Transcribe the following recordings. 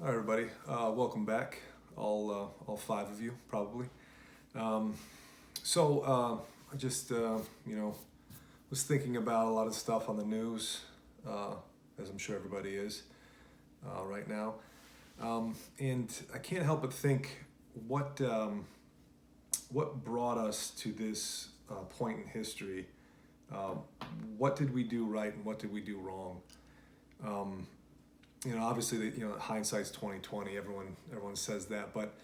Hi everybody, welcome back, all five of you probably. Um, I just was thinking about a lot of stuff on the news, uh, as I'm sure everybody is right now, and I can't help but think what brought us to this point in history. Um, what did we do right and what did we do wrong? Um, Obviously, hindsight's 2020. Everyone says that, but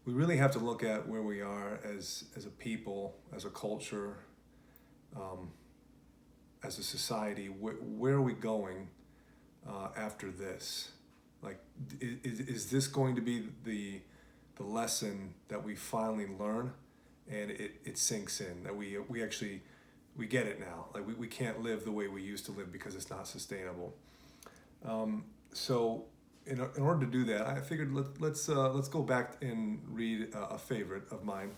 we really have to look at where we are as a people, as a culture, um, as a society. Where are we going after this? Like, is this going to be the lesson that we finally learn, and it sinks in that we actually we get it now. Like we can't live the way we used to live because it's not sustainable. Um, so in order to do that, I figured let's go back and read a favorite of mine.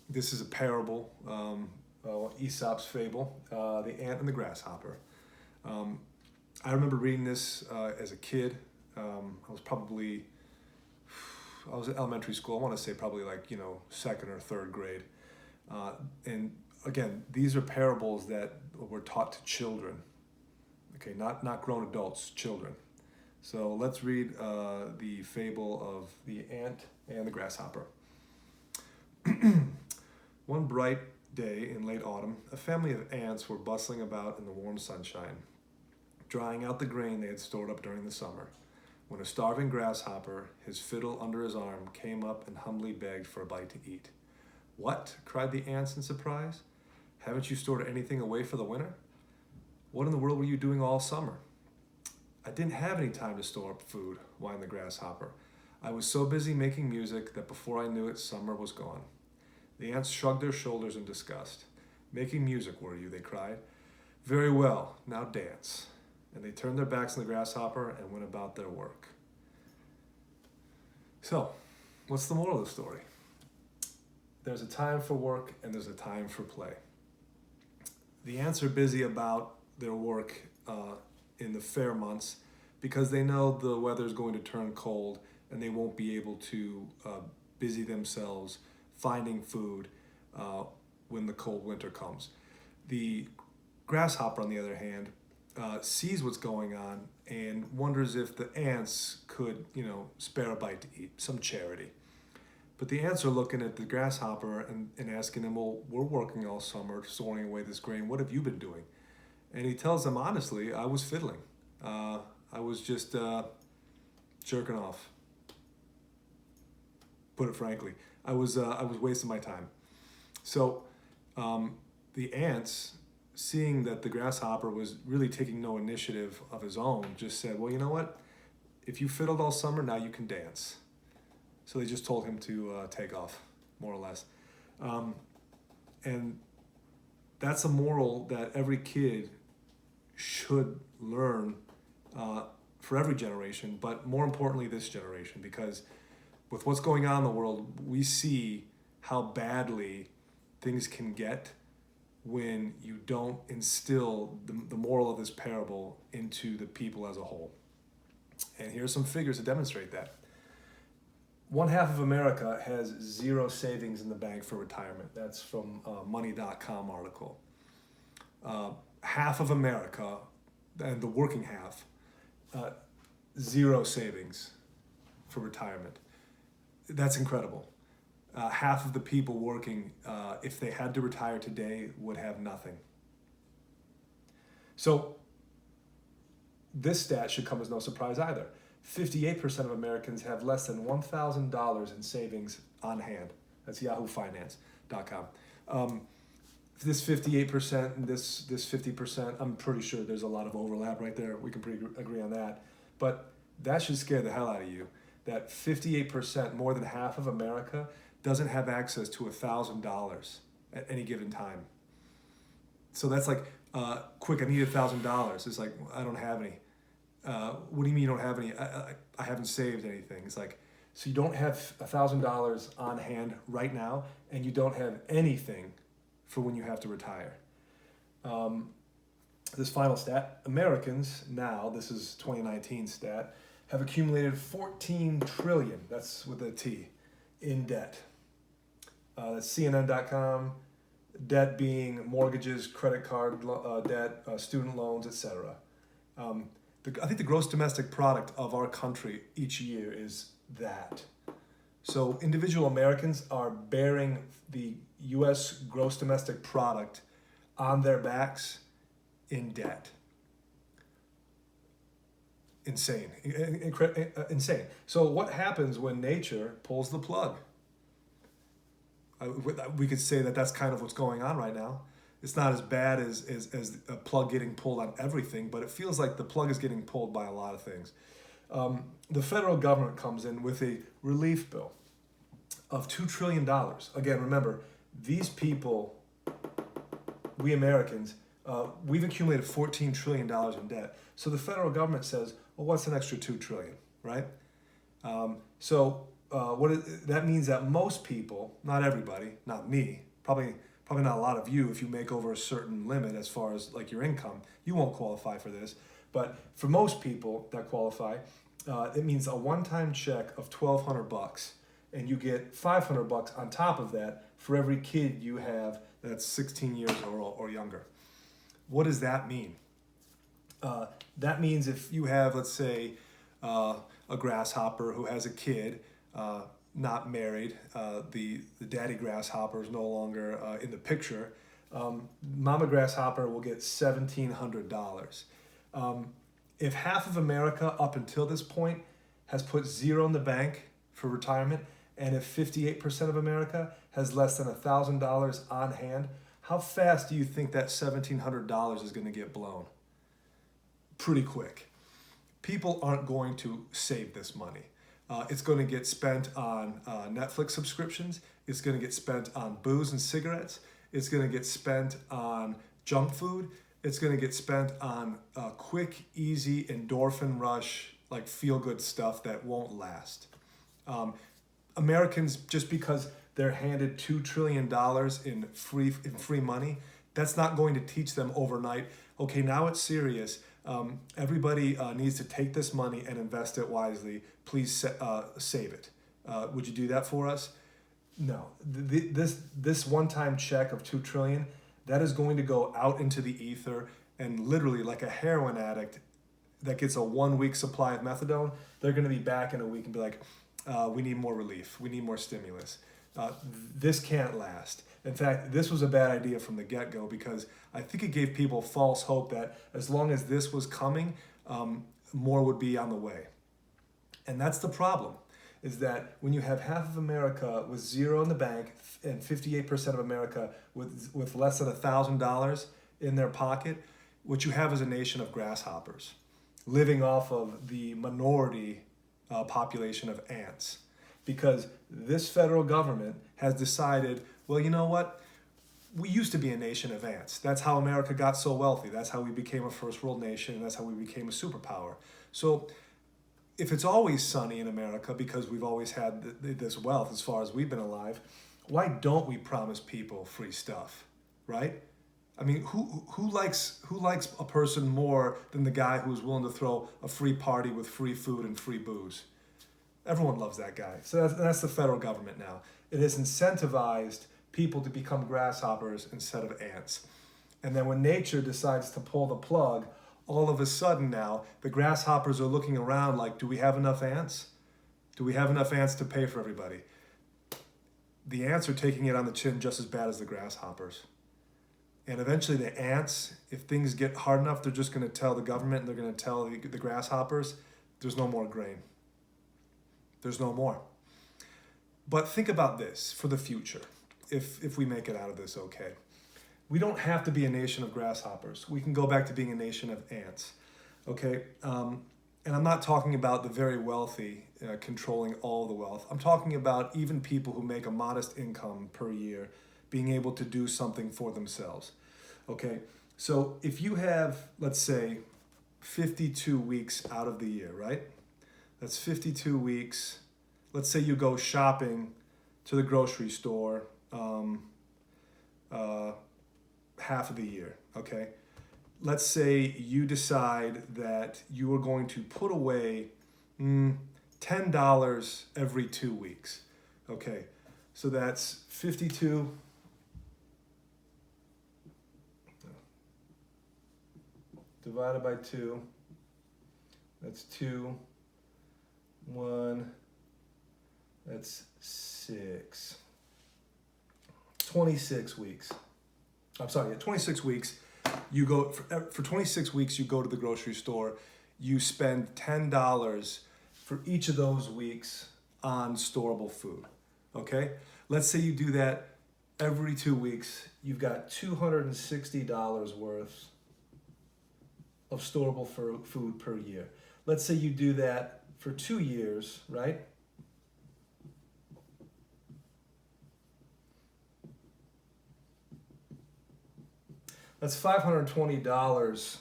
This is a parable, Aesop's fable, the ant and the grasshopper. Um, I remember reading this as a kid. I was in elementary school. I want to say probably like second or third grade. And again, these are parables that were taught to children. Okay, not grown adults, children. So let's read the fable of the ant and the grasshopper. One bright day in late autumn, a family of ants were bustling about in the warm sunshine, drying out the grain they had stored up during the summer, when a starving grasshopper, his fiddle under his arm, came up and humbly begged for a bite to eat. "What?" cried the ants in surprise. "Haven't you stored anything away for the winter? What in the world were you doing all summer?" "I didn't have any time to store up food," whined the grasshopper. "I was so busy making music that before I knew it, summer was gone." The ants shrugged their shoulders in disgust. "Making music, were you?" they cried. "Very well, now dance." And they turned their backs on the grasshopper and went about their work. So, what's the moral of the story? There's a time for work and there's a time for play. The ants are busy about their work in the fair months because they know the weather's going to turn cold and they won't be able to busy themselves finding food when the cold winter comes. The grasshopper, on the other hand, sees what's going on and wonders if the ants could, spare a bite to eat, some charity. But the ants are looking at the grasshopper and asking him, "Well, we're working all summer storing away this grain. What have you been doing?" And he tells them honestly, "I was fiddling. I was just jerking off. Put it frankly, I was wasting my time." So the ants, seeing that the grasshopper was really taking no initiative of his own, just said, "Well, you know what? If you fiddled all summer, now you can dance." So they just told him to take off, more or less. And that's a moral that every kid should learn for every generation, but more importantly, this generation, because with what's going on in the world, we see how badly things can get when you don't instill the moral of this parable into the people as a whole. And here's some figures to demonstrate that. One half of America has zero savings in the bank for retirement. That's from a money.com article. Half of America, and the working half, zero savings for retirement. That's incredible. Half of the people working, if they had to retire today, would have nothing. So this stat should come as no surprise either. 58% of Americans have less than $1,000 in savings on hand. That's yahoofinance.com. This 58% and this 50%, I'm pretty sure there's a lot of overlap right there. We can pretty agree on that. But that should scare the hell out of you. That 58%, more than half of America, doesn't have access to $1,000 at any given time. So that's like, quick, I need $1,000. It's like, I don't have any. What do you mean you don't have any? I haven't saved anything. It's like, so you don't have $1,000 on hand right now, and you don't have anything for when you have to retire. This final stat, Americans now, this is 2019 stat, have accumulated 14 trillion, that's with a T, in debt. That's CNN.com, debt being mortgages, credit card debt, student loans, etc. I think the gross domestic product of our country each year is that. So individual Americans are bearing the U.S. gross domestic product on their backs in debt. Insane. Insane. So what happens when nature pulls the plug? We could say that that's kind of what's going on right now. It's not as bad as a plug getting pulled on everything, but it feels like the plug is getting pulled by a lot of things. The federal government comes in with a relief bill of $2 trillion. Again, remember, these people, we Americans, we've accumulated $14 trillion in debt. So the federal government says, well, what's an extra $2 trillion, right? That means that most people, not everybody, not me, probably not a lot of you, if you make over a certain limit as far as like your income, you won't qualify for this. But for most people that qualify, it means a one-time check of $1,200, and you get $500 on top of that for every kid you have that's 16 years or younger. What does that mean? That means if you have, let's say, a grasshopper who has a kid, not married, the daddy grasshopper is no longer in the picture, mama grasshopper will get $1,700. If half of America up until this point has put zero in the bank for retirement, and if 58% of America has less than $1,000 on hand, how fast do you think that $1,700 is going to get blown? Pretty quick. People aren't going to save this money. It's going to get spent on Netflix subscriptions. It's going to get spent on booze and cigarettes. It's going to get spent on junk food. It's going to get spent on quick, easy endorphin rush, like feel-good stuff that won't last. Americans, just because they're handed $2 trillion in free money, that's not going to teach them overnight, okay, now it's serious. Everybody needs to take this money and invest it wisely. Please save it. Would you do that for us? No. This one-time check of $2 trillion, that is going to go out into the ether, and literally like a heroin addict that gets a 1 week supply of methadone, they're going to be back in a week and be like, we need more relief. We need more stimulus. This can't last. In fact, this was a bad idea from the get-go, because I think it gave people false hope that as long as this was coming, more would be on the way. And that's the problem, is that when you have half of America with zero in the bank and 58% of America with less than $1,000 in their pocket, what you have is a nation of grasshoppers living off of the minority population of ants. Because this federal government has decided, well, you know what? We used to be a nation of ants. That's how America got so wealthy. That's how we became a first world nation, and that's how we became a superpower. So if it's always sunny in America because we've always had this wealth as far as we've been alive, why don't we promise people free stuff, right? I mean, who likes a person more than the guy who's willing to throw a free party with free food and free booze? Everyone loves that guy. So that's the federal government now. It has incentivized people to become grasshoppers instead of ants. And then when nature decides to pull the plug, all of a sudden now, the grasshoppers are looking around like, do we have enough ants? Do we have enough ants to pay for everybody? The ants are taking it on the chin just as bad as the grasshoppers. And eventually the ants, if things get hard enough, they're just going to tell the government, and they're going to tell the grasshoppers, there's no more grain. There's no more. But think about this for the future, if we make it out of this okay. We don't have to be a nation of grasshoppers. We can go back to being a nation of ants, okay? And I'm not talking about the very wealthy controlling all the wealth. I'm talking about even people who make a modest income per year being able to do something for themselves, okay? So if you have, let's say, 52 weeks out of the year, right? That's 52 weeks. Let's say you go shopping to the grocery store half of the year, okay? Let's say you decide that you are going to put away $10 every 2 weeks. Okay, so that's 52 divided by 2. That's 2, 1, that's 6. 26 weeks. I'm sorry, yeah, 26 weeks. You go for 26 weeks, you go to the grocery store, you spend $10 for each of those weeks on storable food. Okay? Let's say you do that every 2 weeks, you've got $260 worth of storable food per year. Let's say you do that for 2 years, right? That's $520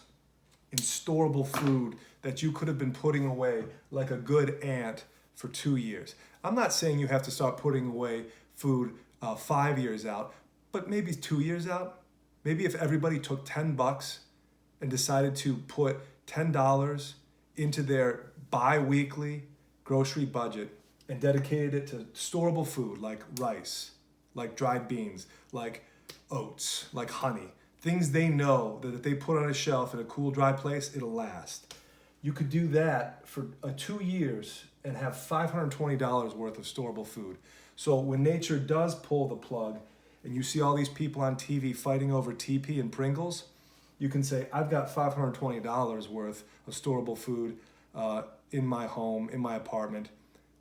in storable food that you could have been putting away like a good aunt for 2 years. I'm not saying you have to start putting away food 5 years out, but maybe 2 years out. Maybe if everybody took $10 and decided to put $10 into their bi-weekly grocery budget and dedicated it to storable food like rice, like dried beans, like oats, like honey, things they know that if they put on a shelf in a cool, dry place, it'll last. You could do that for 2 years and have $520 worth of storable food. So when nature does pull the plug and you see all these people on TV fighting over TP and Pringles, you can say, I've got $520 worth of storable food in my home, in my apartment.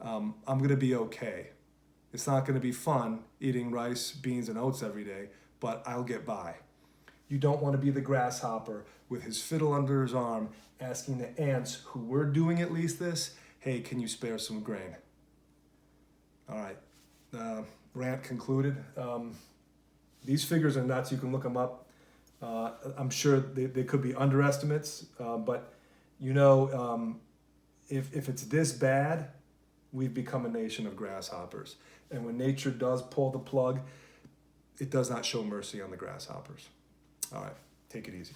I'm gonna be okay. It's not gonna be fun eating rice, beans, and oats every day, but I'll get by. You don't want to be the grasshopper with his fiddle under his arm asking the ants who were doing at least this, hey, can you spare some grain? All right, rant concluded. These figures are nuts. You can look them up. I'm sure they could be underestimates, but you know, if it's this bad, we've become a nation of grasshoppers. And when nature does pull the plug, it does not show mercy on the grasshoppers. All right, take it easy.